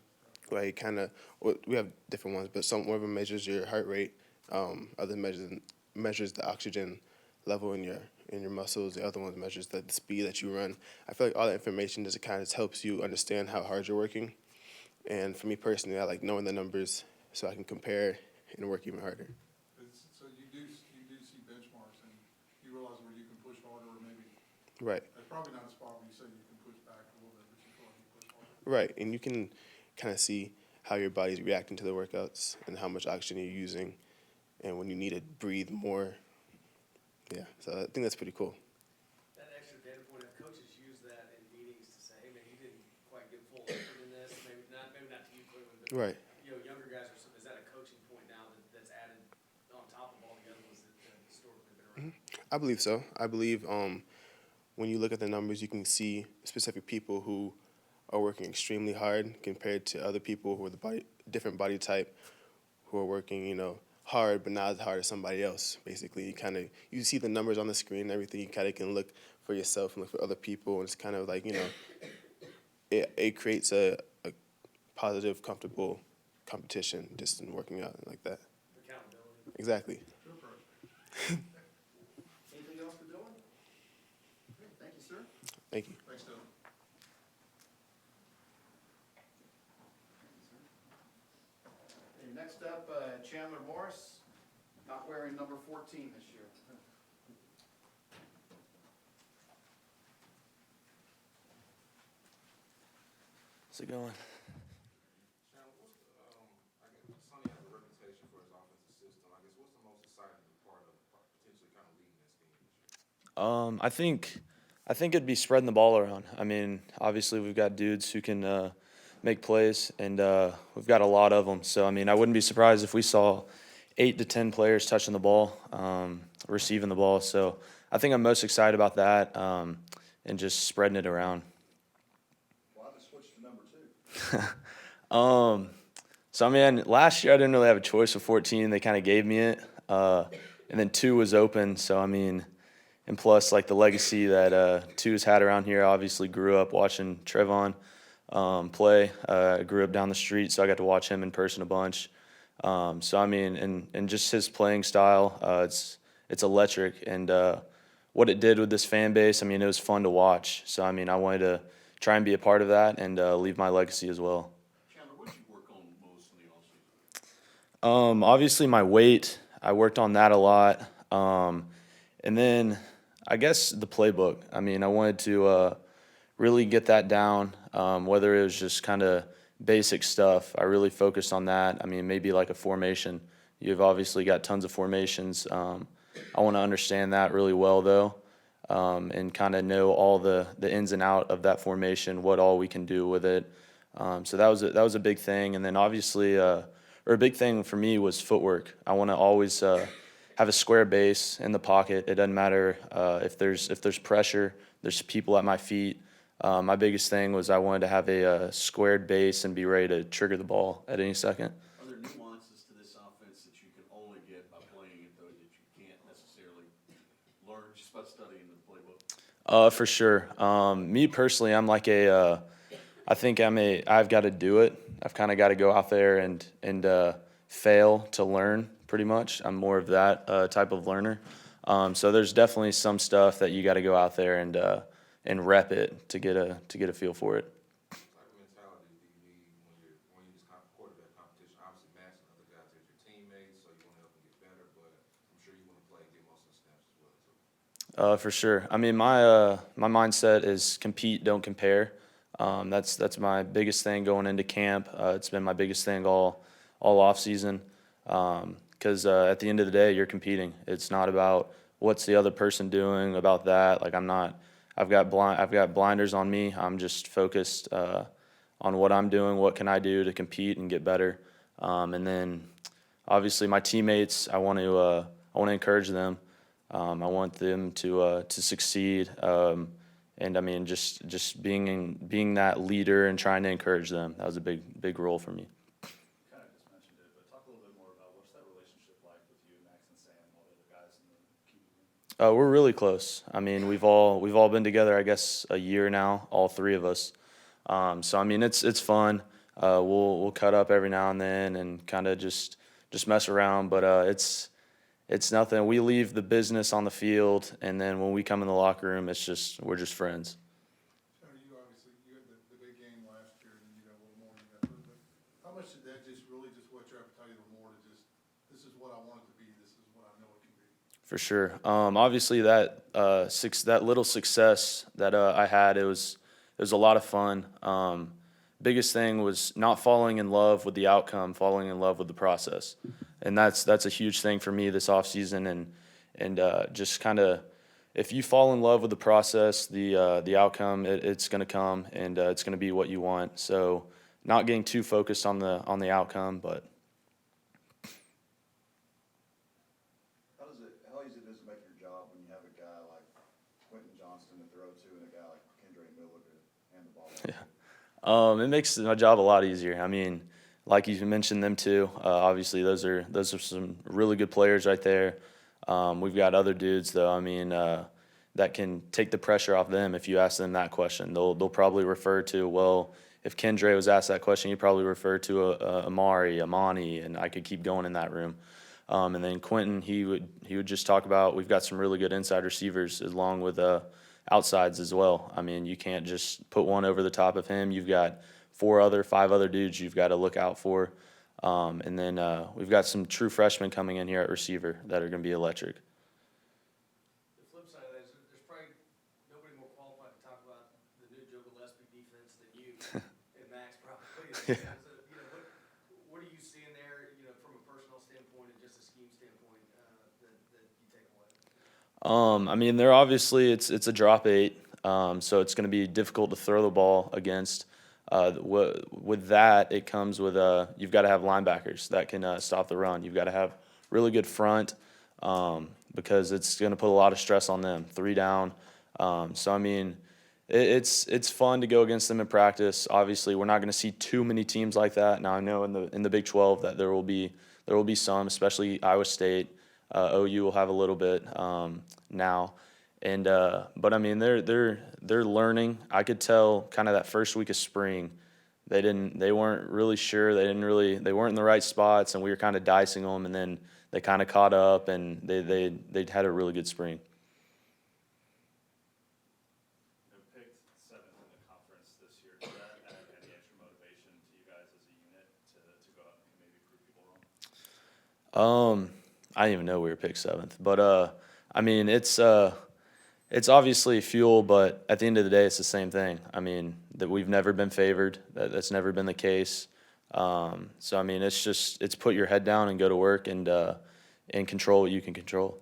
right, kind of, we have different ones, but one of them measures your heart rate, other measures the oxygen level in your muscles, the other one measures the speed that you run. I feel like all that information just kind of helps you understand how hard you're working. And for me personally, I like knowing the numbers so I can compare and work even harder. So you do see benchmarks and you realize where you can push harder or maybe, Right. that's probably not a spot where you say you can push back a little bit, but you feel like you push harder. Right, and you can kind of see how your body's reacting to the workouts and how much oxygen you're using, and when you need to breathe more. Yeah, so I think that's pretty cool. That extra data point, if coaches use that in meetings to say, hey, man, you didn't quite give full effort in this, maybe not to you clearly, but, Right. Younger guys are, is that a coaching point now that's added on top of all the other ones that have historically been around? I believe so. I believe when you look at the numbers, you can see specific people who are working extremely hard compared to other people who are different body type, who are working, hard, but not as hard as somebody else. Basically, you see the numbers on the screen and everything. You kind of can look for yourself and look for other people, and it's kind of like it creates a positive, comfortable competition just in working out like that. Accountability. Exactly. Anything else for Dylan? Okay, thank you, sir. Thank you. Thanks, Dylan. Okay, next up, Chandler Morris, not wearing number 14 this year. How's it going? Shannon, I guess Sonny has a reputation for his offensive system. I guess what's the most exciting part of potentially kind of leading this team this year? I think it'd be spreading the ball around. I mean, obviously we've got dudes who can make plays, and we've got a lot of them. So I mean, I wouldn't be surprised if we saw 8 to 10 players touching the ball, receiving the ball. So I think I'm most excited about that, and just spreading it around. Why the switch to number 2? So I mean, last year I didn't really have a choice with 14. They kind of gave me it, and then 2 was open. So I mean, and plus like the legacy that 2 has had around here. I obviously grew up watching Trevon play. I grew up down the street, so I got to watch him in person a bunch. So I mean, and just his playing style, it's electric, and what it did with this fan base, I mean, it was fun to watch. So I mean, I wanted to try and be a part of that and leave my legacy as well. Chandler, what did you work on most in the offseason? Obviously my weight, I worked on that a lot. And then I guess the playbook. I mean, I wanted to really get that down, whether it was just kind of basic stuff. I really focused on that. I mean, maybe like a formation. You've obviously got tons of formations. I want to understand that really well, though, and kind of know all the ins and out of that formation, what all we can do with it. So that was a big thing. And then obviously, or a big thing for me was footwork. I want to always have a square base in the pocket. It doesn't matter if there's pressure, there's people at my feet. My biggest thing was I wanted to have a squared base and be ready to trigger the ball at any second. Are there nuances to this offense that you can only get by playing it, though, that you can't necessarily learn just by studying the playbook? For sure. Me personally, I'm like I think I've got to do it. I've kind of got to go out there and fail to learn, pretty much. I'm more of that type of learner. So there's definitely some stuff that you got to go out there and rep it to get a feel for it. What type of mentality do you need when you're just quarterback competition? Obviously, matching other guys as your teammates, so you want to help them get better. But I'm sure you want to play and get most of the snaps as well too. For sure. I mean, my mindset is compete, don't compare. That's my biggest thing going into camp. It's been my biggest thing all off season. Because at the end of the day, you're competing. It's not about what's the other person doing about that. Like I've got blinders on me. I'm just focused what I'm doing, what can I do to compete and get better. And then obviously my teammates, I want to encourage them. I want them to succeed. And I mean, just being that leader and trying to encourage them. That was a big role for me. You kind of just mentioned it, but talk a little bit more about what's that relationship like with you, Max and Sam, all the other guys in the keeping room? We're really close. I mean, we've all been together, I guess, a year now, all three of us. So I mean, it's fun. We'll cut up every now and then and kind of just mess around, but it's nothing. We leave the business on the field, and then when we come in the locker room, we're just friends. So you obviously, you had the big game last year, and you got a little more, you got, but how much did that just really just whet your appetite a little more to just, this is what I want it to be, this is what I know it can be? For sure. Obviously, that little success that I had, it was a lot of fun. Biggest thing was not falling in love with the outcome, falling in love with the process, and that's a huge thing for me this off season. And just kind of, if you fall in love with the process, the outcome, it's going to come, and it's going to be what you want. So not getting too focused on the outcome, but. How easy it is to make your job when you have a guy like Quentin Johnston to throw to and a guy like Kendra Miller to hand the ball off to? It makes my job a lot easier. I mean, like you mentioned them too. Obviously, those are some really good players right there. We've got other dudes though. I mean, that can take the pressure off them. If you ask them that question, they'll probably refer to, well, if Kendra was asked that question, he'd probably refer to Amari, Amani, and I could keep going in that room. And then Quentin, he would just talk about, we've got some really good inside receivers along with outsides as well. I mean, you can't just put one over the top of him. You've got 5 other dudes you've got to look out for. And then we've got some true freshmen coming in here at receiver that are going to be electric. The flip side of that is there's probably nobody more qualified to talk about the new Joe Gillespie defense than you and Max probably. Yeah. So, what are you seeing there, from a personnel standpoint and just a scheme standpoint, that you take away? I mean, they're obviously it's a drop 8, so it's going to be difficult to throw the ball against. With that, it comes with you've got to have linebackers that can stop the run. You've got to have really good front because it's going to put a lot of stress on them. 3 down. So I mean, it's fun to go against them in practice. Obviously, we're not going to see too many teams like that. Now I know in the Big 12 that there will be some, especially Iowa State. OU will have a little bit now, and but I mean they're learning. I could tell kind of that first week of spring, they weren't really sure. They weren't in the right spots, and we were kind of dicing them, and then they kind of caught up, and they had a really good spring. They're picked 7th in the conference this year. Does that add any extra motivation to you guys as a unit to go out and maybe prove people wrong? I didn't even know we were picked 7th, but I mean it's obviously fuel, but at the end of the day, it's the same thing. I mean that we've never been favored. That's never been the case. So I mean it's put your head down and go to work and control what you can control.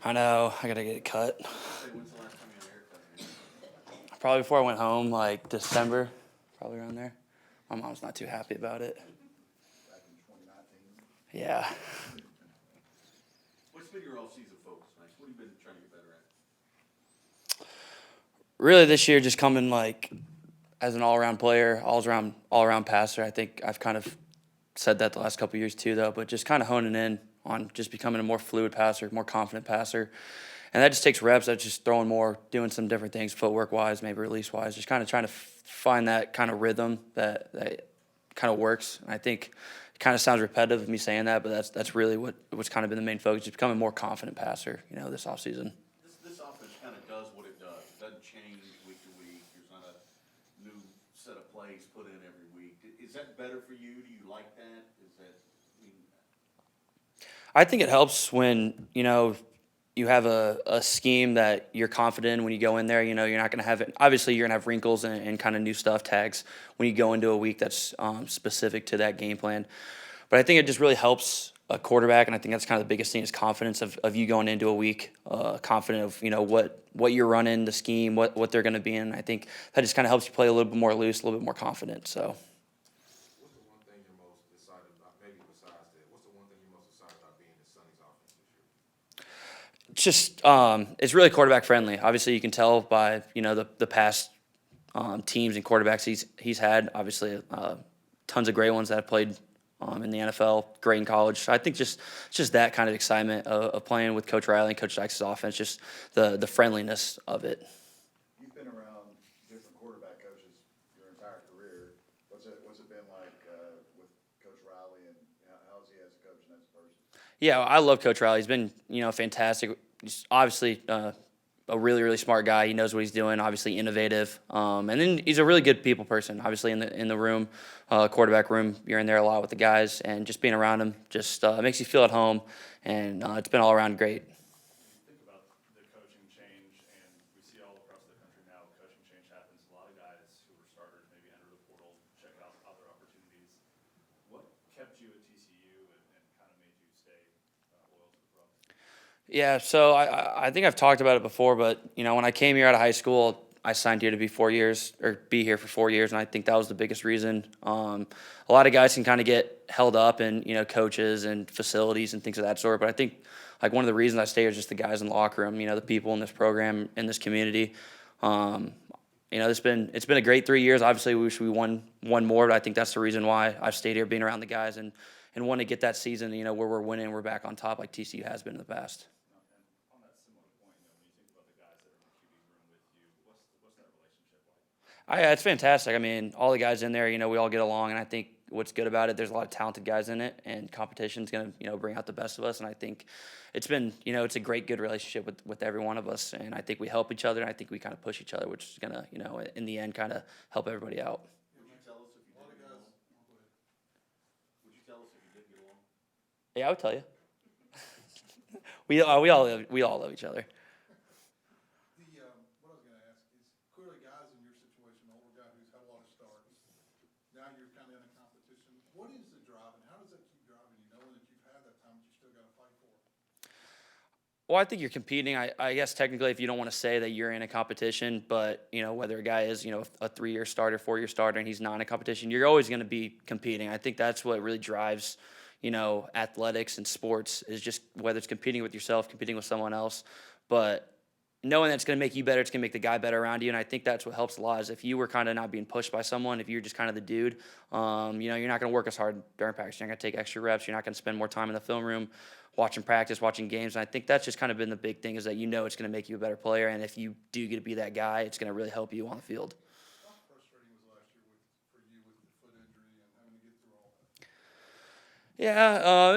I know, I gotta get it cut. When's the last time you had a haircut? Probably before I went home, like December, probably around there. My mom's not too happy about it. Back in 2019? Yeah. What's been your off-season focus, Max? What have you been trying to get better at? Really this year just coming like as an all-around player, all-around passer. I think I've kind of said that the last couple of years too though, but just kind of honing in on just becoming a more fluid passer, more confident passer. And that just takes reps. That's just throwing more, doing some different things, footwork-wise, maybe release-wise, just kind of trying to find that kind of rhythm that kind of works. And I think it kind of sounds repetitive of me saying that, but that's really what's kind of been the main focus, just becoming a more confident passer, this offseason. This offense kind of does what it does. It doesn't change week to week. There's not a new set of plays put in every week. Is that better for you? Do you like that? I think it helps when, you have a scheme that you're confident in when you go in there. You're not going to have it. Obviously, you're going to have wrinkles and kind of new stuff tags when you go into a week that's specific to that game plan. But I think it just really helps a quarterback, and I think that's kind of the biggest thing is confidence of you going into a week, confident of what you're running, the scheme, what they're going to be in. I think that just kind of helps you play a little bit more loose, a little bit more confident. So. What's the one thing you're most excited about, maybe besides that, what's the one thing you're most excited about being in Sonny's offense this year? Just it's really quarterback friendly. Obviously, you can tell by the past teams and quarterbacks he's had. Obviously, tons of great ones that have played in the NFL, great in college. So I think just that kind of excitement of playing with Coach Riley and Coach Dykes' offense, just the friendliness of it. You've been around different quarterback coaches your entire career. What's it been like with Coach Riley, and how's he as a coach and as a person? Yeah, I love Coach Riley. He's been fantastic. He's obviously a really, really smart guy. He knows what he's doing. Obviously innovative, and then he's a really good people person. Obviously in the room, quarterback room, you're in there a lot with the guys, and just being around him just makes you feel at home. And it's been all around great. Think about the coaching change, and we see all across the country now, coaching change happens. A lot of guys who were starters maybe enter the portal, check out other opportunities. What kept you at TCU and kind of made you stay loyal to the Bucs? Yeah, so I think I've talked about it before, but when I came here out of high school, I signed here to be 4 years or be here for 4 years, and I think that was the biggest reason. A lot of guys can kind of get held up in coaches and facilities and things of that sort, but I think like one of the reasons I stay here is just the guys in the locker room, the people in this program, in this community. It's been a great 3 years. Obviously, we wish we won one more, but I think that's the reason why I've stayed here, being around the guys and want to get that season, where we're winning, we're back on top like TCU has been in the past. On that similar point, when you think about the guys that are in the QB room with you, what's that relationship like? It's fantastic. I mean, all the guys in there, we all get along, and I think what's good about it, there's a lot of talented guys in it, and competition's going to, bring out the best of us. And I think it's been, it's a great, good relationship with every one of us, and I think we help each other, and I think we kind of push each other, which is going to, in the end, kind of help everybody out. Would you tell us if you didn't get along? Would you tell us if you didn't get along? Yeah, I would tell you. we all love each other. What I was gonna ask is, clearly guys in your situation, an older guy who's had a lot of starts, now you're kind of in a competition. What is the drive, and how does that keep driving you, knowing that you've had that time, but you still gotta fight for it? Well, I think you're competing. I guess technically, if you don't want to say that you're in a competition, but whether a guy is a 3-year starter, 4-year starter, and he's not in a competition, you're always going to be competing. I think that's what really drives athletics and sports, is just whether it's competing with yourself, competing with someone else, but knowing that's going to make you better, it's going to make the guy better around you. And I think that's what helps a lot, is if you were kind of not being pushed by someone, if you're just kind of the dude, you're not going to work as hard during practice. You're not going to take extra reps. You're not going to spend more time in the film room watching practice, watching games. And I think that's just kind of been the big thing, is that it's going to make you a better player. And if you do get to be that guy, it's going to really help you on the field. How frustrating was last year for you with the foot injury and having to get through all that? Yeah,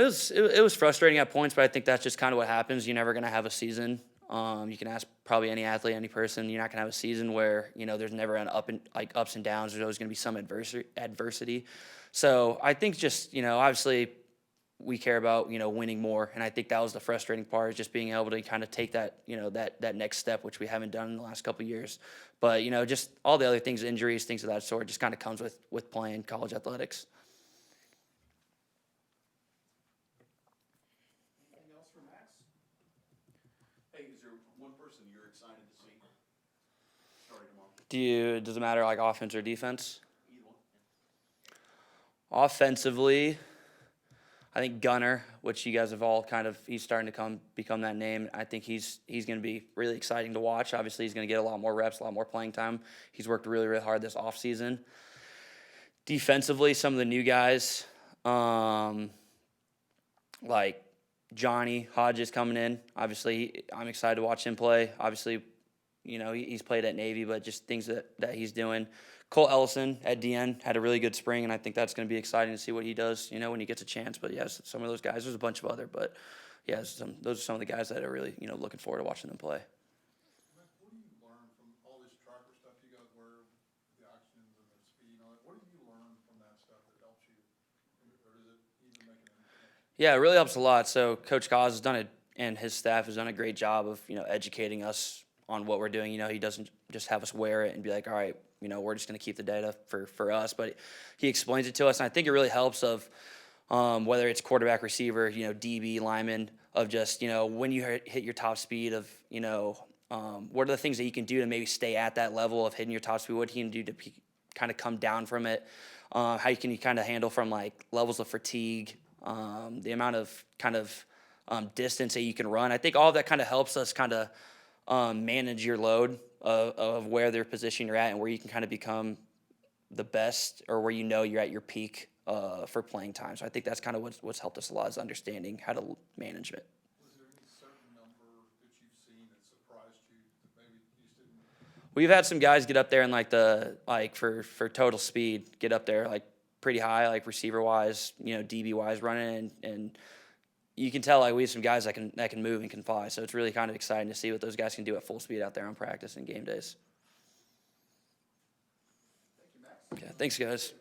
it was frustrating at points, but I think that's just kind of what happens. You're never going to have a season. You can ask probably any athlete, any person. You're not going to have a season where there's never an ups and downs. There's always going to be some adversity. So I think just obviously we care about winning more, and I think that was the frustrating part, is just being able to kind of take that that next step, which we haven't done in the last couple of years. But just all the other things, injuries, things of that sort, just kind of comes with playing college athletics. Anything else for Max? Hey, is there one person you're excited to see starting tomorrow? Does it matter like offense or defense? Either one. Offensively, I think Gunner, which you guys have all he's starting to become that name. I think he's going to be really exciting to watch. Obviously, he's going to get a lot more reps, a lot more playing time. He's worked really, really hard this offseason. Defensively, some of the new guys, like Johnny Hodges coming in. Obviously, I'm excited to watch him play. Obviously, he's played at Navy, but just things that he's doing. Cole Ellison at DN had a really good spring, and I think that's going to be exciting to see what he does, when he gets a chance. But, yes, some of those guys. There's a bunch of other, but, yeah, those are some of the guys that are really, looking forward to watching them play. Matt, what do you learn from all this tracker stuff you guys wear, the actions and the speed and all that? What do you learn from that stuff that helps you, or does it even make an impact? Yeah, it really helps a lot. So Coach Cos and his staff has done a great job of, educating us on what we're doing. He doesn't just have us wear it and be like, all right, we're just going to keep the data for us. But he explains it to us, and I think it really helps of whether it's quarterback, receiver, DB, lineman, of just, when you hit your top speed of, what are the things that you can do to maybe stay at that level of hitting your top speed? What can you do to kind of come down from it? How can you kind of handle from like levels of fatigue, the amount of kind of distance that you can run? I think all of that kind of helps us kind of manage your load of where their position you're at and where you can kind of become the best, or where you're at your peak for playing time. So I think that's kind of what's helped us a lot, is understanding how to manage it. Was there any certain number that you've seen that surprised you that maybe you just didn't? We've had some guys get up there and for total speed, get up there like pretty high, like receiver wise, DB wise, running, and you can tell like we have some guys that can move and can fly. So it's really kind of exciting to see what those guys can do at full speed out there on practice and game days. Thank you, Max. Yeah, thanks guys.